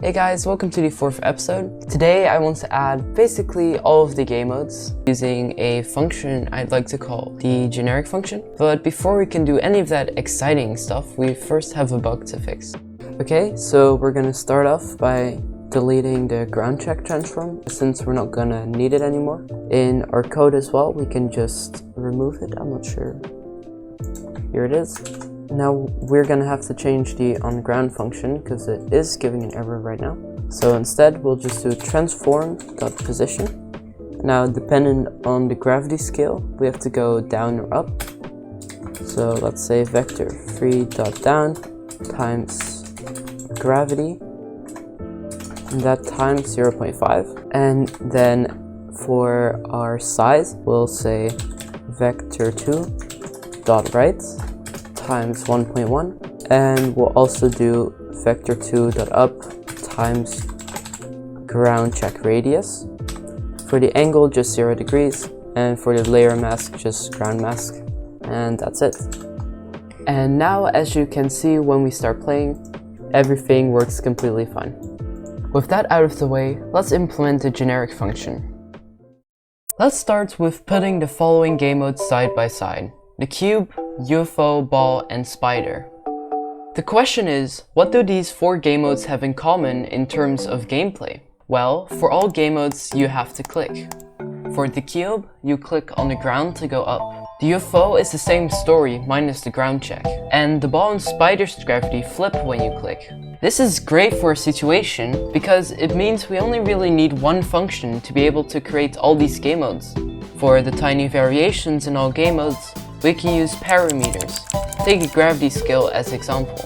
Hey guys, welcome to the 4th episode. Today I want to add basically all of the game modes using a function I'd like to call the generic function. But before we can do any of that exciting stuff, we first have a bug to fix. Okay, so we're gonna start off by deleting the ground check transform since we're not gonna need it anymore. In our code as well, we can just remove it. I'm not sure. Here it is. Now we're gonna have to change the onGround function because it is giving an error right now. So instead we'll just do transform.position. Now depending on the gravity scale, we have to go down or up. So let's say vector 3.down times gravity, and that times 0.5. And then for our size, we'll say vector 2.right times 1.1, and we'll also do vector 2.up times ground check radius. For the angle, just 0 degrees, and for the layer mask, just ground mask, and that's it. And now, as you can see when we start playing, everything works completely fine. With that out of the way, let's implement the generic function. Let's start with putting the following game modes side by side: the cube, UFO, ball, and spider. The question is, what do these 4 game modes have in common in terms of gameplay? Well, for all game modes you have to click. For the cube, you click on the ground to go up. The UFO is the same story minus the ground check. And the ball and spider's gravity flip when you click. This is great for a situation because it means we only really need one function to be able to create all these game modes. For the tiny variations in all game modes, we can use parameters. Take a gravity scale as example.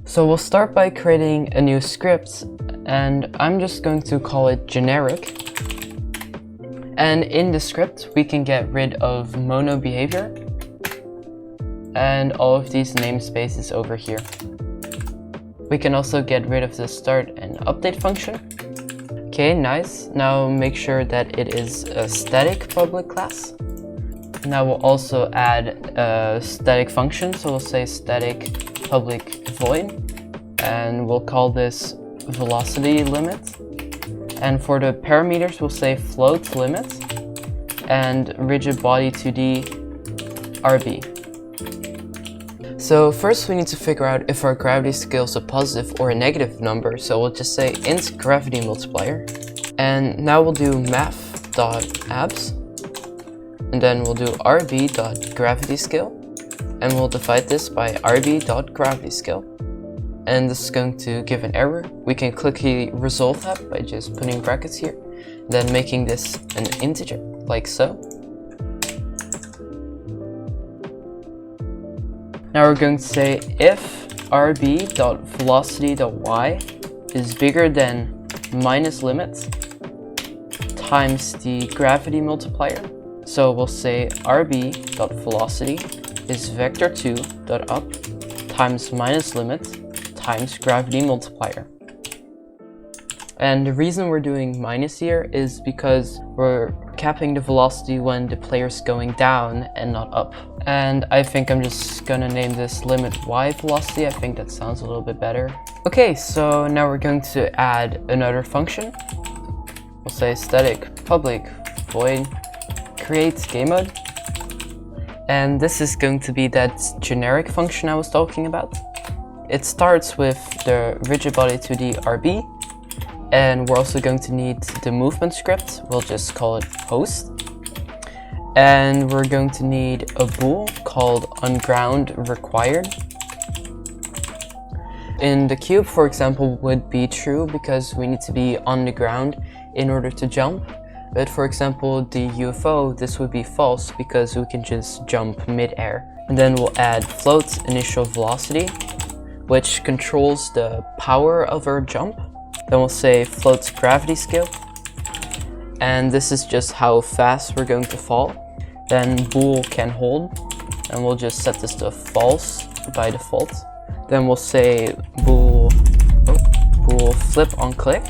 So we'll start by creating a new script, and I'm just going to call it generic. And in the script, we can get rid of mono behavior and all of these namespaces over here. We can also get rid of the start and update function. Okay, nice. Now make sure that it is a static public class. Now we'll also add a static function, so we'll say static public void, and we'll call this velocity limit. And for the parameters, we'll say float limit and rigid body 2D RB. So first we need to figure out if our gravity scale is a positive or a negative number, so we'll just say int gravity multiplier. And now we'll do math.abs, and then we'll do rb.gravityscale, and we'll divide this by rb.gravityscale. And this is going to give an error. We can quickly resolve that by just putting brackets here, then making this an integer, like so. Now we're going to say if rb.velocity.y is bigger than minus limit times the gravity multiplier. So we'll say rb.velocity is vector 2.up times minus limit times gravity multiplier. And the reason we're doing minus here is because we're capping the velocity when the player's going down and not up. And I think I'm just gonna name this limit y velocity. I think that sounds a little bit better. Okay, so now we're going to add another function. We'll say static public void create game mode. And this is going to be that generic function I was talking about. It starts with the rigid body 2D RB. And we're also going to need the movement script. We'll just call it host. And we're going to need a bool called onGround required. In the cube, for example, would be true because we need to be on the ground in order to jump. But for example, the UFO, this would be false because we can just jump mid-air. And then we'll add float initial velocity, which controls the power of our jump. Then we'll say float gravity scale, and this is just how fast we're going to fall. Then bool can hold, and we'll just set this to false by default. Then we'll say bool flip on click,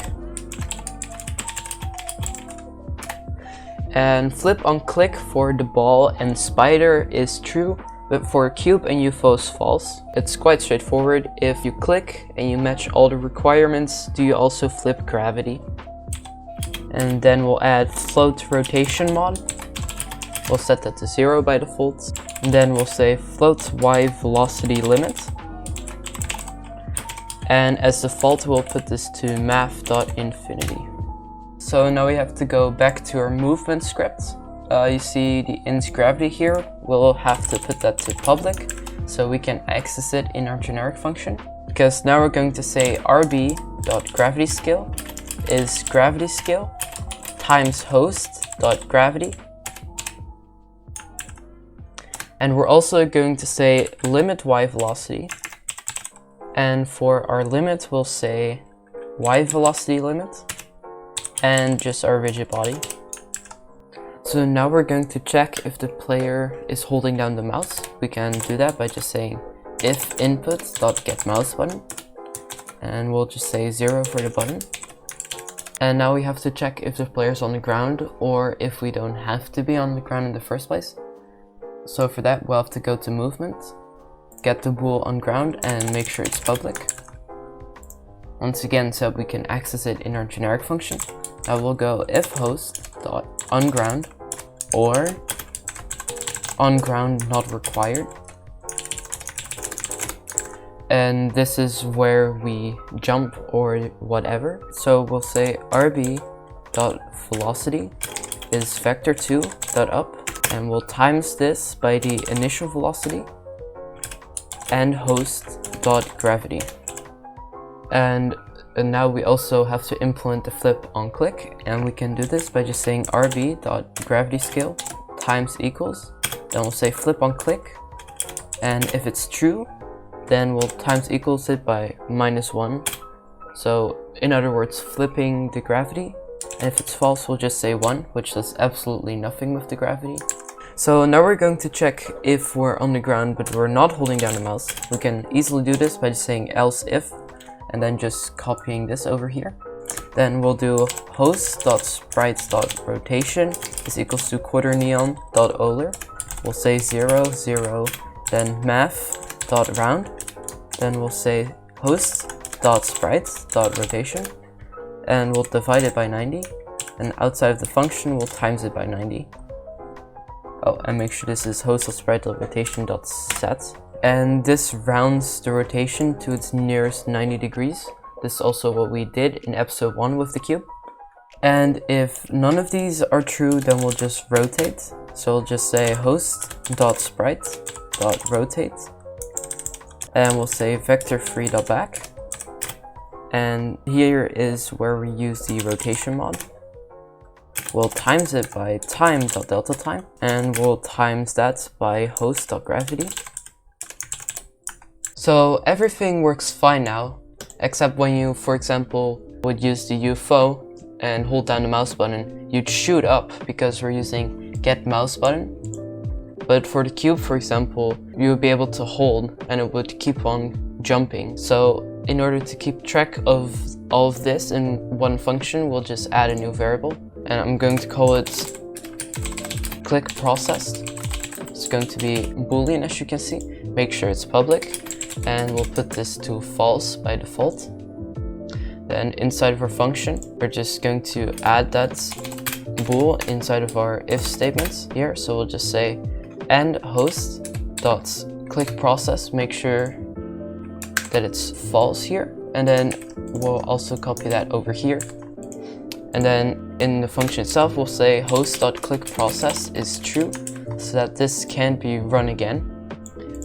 and flip on click for the ball and spider is true But for cube and UFO is false. It's quite straightforward. If you click and you match all the requirements, do you also flip gravity? And then we'll add float rotationMod. We'll set that to 0 by default. And then we'll say float y velocity limit. And as default, we'll put this to math.infinity. So now we have to go back to our movement script. You see the int gravity here. We'll have to put that to public so we can access it in our generic function. Because now we're going to say rb.gravityscale is gravity scale times host.gravity. And we're also going to say limit y velocity. And for our limit, we'll say y velocity limit and just our rigid body. So now we're going to check if the player is holding down the mouse. We can do that by just saying if input.getMouseButton, and we'll just say 0 for the button. And now we have to check if the player is on the ground or if we don't have to be on the ground in the first place. So for that, we'll have to go to movement, get the bool on ground and make sure it's public. Once again, so we can access it in our generic function. Now we'll go if host.onGround or onGround not required. And this is where we jump or whatever. So we'll say rb.velocity is vector2.up, and we'll times this by the initial velocity and host.gravity. And now we also have to implement the flip on click, and we can do this by just saying rb.gravityscale times equals, then we'll say flip on click, and if it's true, then we'll times equals it by -1. So in other words, flipping the gravity. And if it's false, we'll just say 1, which does absolutely nothing with the gravity. So now we're going to check if we're on the ground but we're not holding down the mouse. We can easily do this by just saying else if, and then just copying this over here. Then we'll do host.sprites.rotation is equals to quaternion.euler. We'll say 0, 0, then math.round. Then we'll say host.sprites.rotation, and we'll divide it by 90. And outside of the function, we'll times it by 90. Oh, and make sure this is host.sprite.rotation.set. And this rounds the rotation to its nearest 90 degrees. This is also what we did in episode 1 with the cube. And if none of these are true, then we'll just rotate. So we'll just say host.sprite.rotate. And we'll say vector3.back. And here is where we use the rotation mod. We'll times it by time.delta time, and we'll times that by host.gravity. So everything works fine now, except when you, for example, would use the UFO and hold down the mouse button, you'd shoot up because we're using get mouse button. But for the cube, for example, you would be able to hold and it would keep on jumping. So in order to keep track of all of this in one function, we'll just add a new variable. And I'm going to call it click processed. It's going to be Boolean, as you can see. Make sure it's public. And we'll put this to false by default. Then inside of our function, we're just going to add that bool inside of our if statements here. So we'll just say and host dot click process, make sure that it's false here, and then we'll also copy that over here. And then in the function itself, we'll say host.clickProcess is true, so that this can't be run again.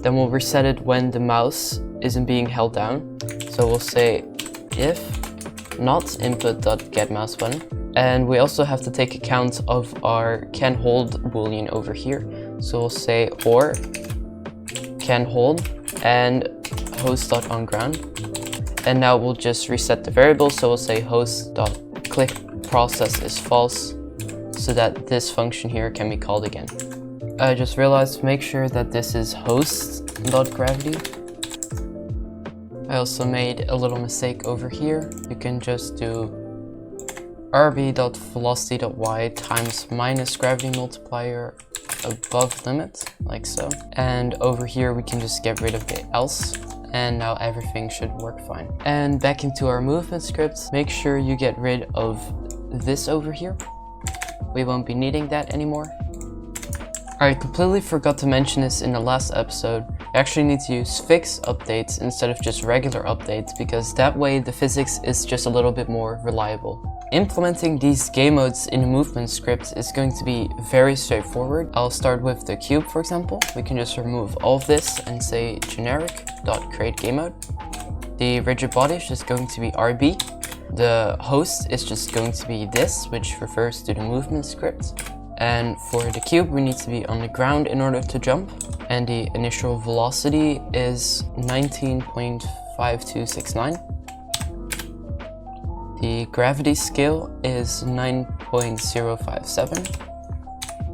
Then we'll reset it when the mouse isn't being held down. So we'll say if not input.getMouseButton. And we also have to take account of our can hold boolean over here. So we'll say or can hold and host.onGround. And now we'll just reset the variable. So we'll say host.clickProcess is false, so that this function here can be called again. I just realized, make sure that this is host.gravity. I also made a little mistake over here. You can just do rb.velocity.y times minus gravity multiplier above limit, like so. And over here we can just get rid of the else, and now everything should work fine. And back into our movement script, make sure you get rid of this over here. We won't be needing that anymore. I completely forgot to mention this in the last episode. You actually need to use fix updates instead of just regular updates, because that way the physics is just a little bit more reliable. Implementing these game modes in a movement script is going to be very straightforward. I'll start with the cube, for example. We can just remove all of this and say generic.createGameMode. The rigid body is just going to be RB. The host is just going to be this, which refers to the movement script. And for the cube, we need to be on the ground in order to jump. And the initial velocity is 19.5269. The gravity scale is 9.057.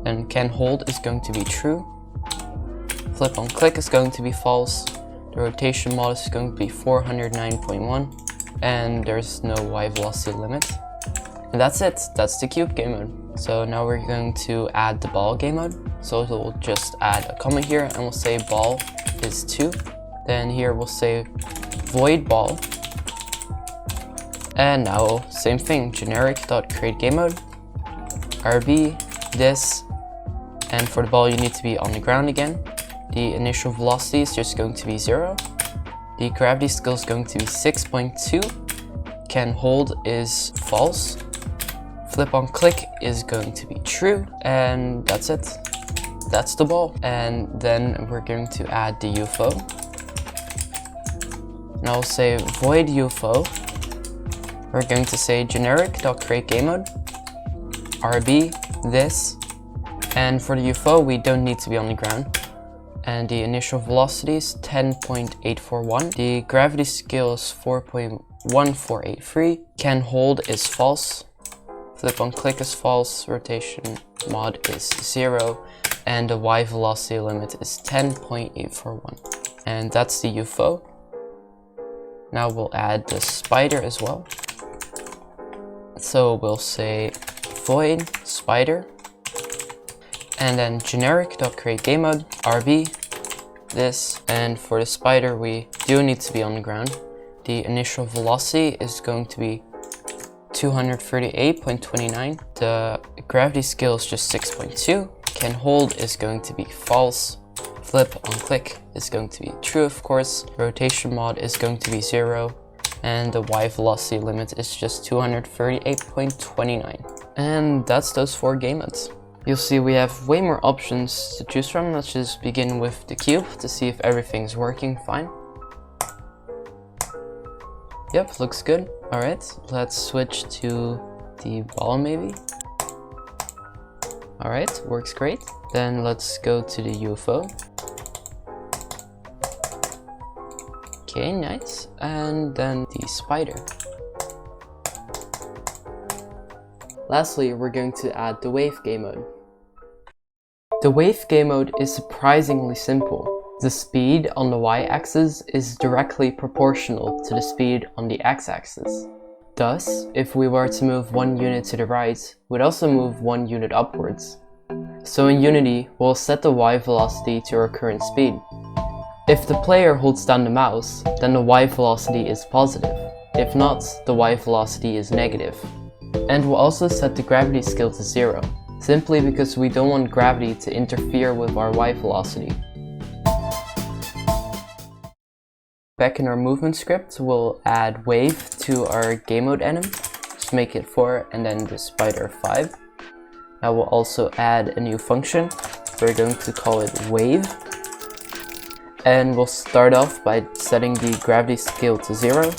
And can hold is going to be true. Flip on click is going to be false. The rotation mod is going to be 409.1. And there's no Y velocity limit. And that's it. That's the cube game mode. So now we're going to add the ball game mode. So we'll just add a comma here and we'll say ball is 2. Then here we'll say void ball. And now same thing, generic.createGameMode, RB, this, and for the ball you need to be on the ground again. The initial velocity is just going to be 0. The gravity scale is going to be 6.2. Can hold is false. Flip on click is going to be true, and that's it. That's the ball. And then we're going to add the UFO. Now we'll say void UFO. We're going to say generic.createGameMode, RB, this, and for the UFO we don't need to be on the ground. And the initial velocity is 10.841. The gravity scale is 4.1483. Can hold is false. Flip on click is false. Rotation mod is 0. And the Y velocity limit is 10.841. And that's the UFO. Now we'll add the spider as well. So we'll say void spider. And then generic.createGameMode, RB, this, and for the spider we do need to be on the ground. The initial velocity is going to be 238.29. The gravity scale is just 6.2. Can hold is going to be false. Flip on click is going to be true, of course. Rotation mod is going to be 0. And the Y velocity limit is just 238.29. And that's those 4 game modes. You'll see we have way more options to choose from. Let's just begin with the cube to see if everything's working fine. Yep, looks good. Alright, let's switch to the ball maybe. Alright, works great. Then let's go to the UFO. Okay, nice. And then the spider. Lastly, we're going to add the wave game mode. The wave game mode is surprisingly simple. The speed on the y-axis is directly proportional to the speed on the x-axis. Thus, if we were to move 1 unit to the right, we'd also move 1 unit upwards. So in Unity, we'll set the y velocity to our current speed. If the player holds down the mouse, then the y velocity is positive. If not, the y velocity is negative. And we'll also set the gravity scale to 0, simply because we don't want gravity to interfere with our y velocity. Back in our movement script, we'll add wave to our game mode enum. Just make it 4 and then the spider 5. Now we'll also add a new function. We're going to call it wave. And we'll start off by setting the gravity scale to 0.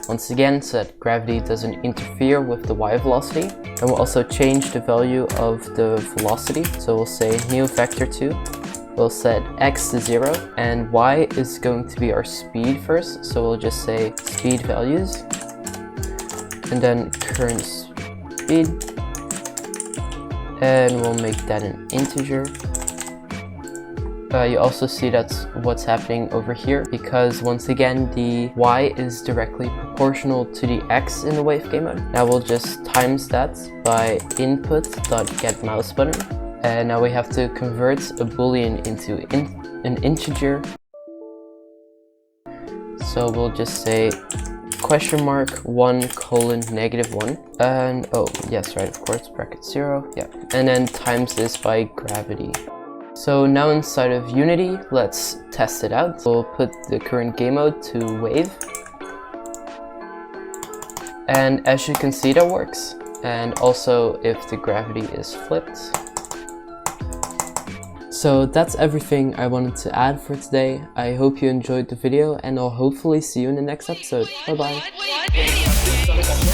Once again, so that gravity doesn't interfere with the y velocity. And we'll also change the value of the velocity. So we'll say new vector 2. We'll set x to 0 and y is going to be our speed first. So we'll just say speed values and then current speed. And we'll make that an integer. You also see that's what's happening over here because once again the y is directly proportional to the x in the wave game mode. Now we'll just times that by input.getMouseButton And now we have to convert a boolean into an integer. So we'll just say question mark 1 colon negative 1. And oh yes, right, of course, bracket 0, yeah. And then times this by gravity. So now inside of Unity, let's test it out. We'll put the current game mode to wave. And as you can see, that works. And also if the gravity is flipped. So that's everything I wanted to add for today. I hope you enjoyed the video and I'll hopefully see you in the next episode. Bye bye.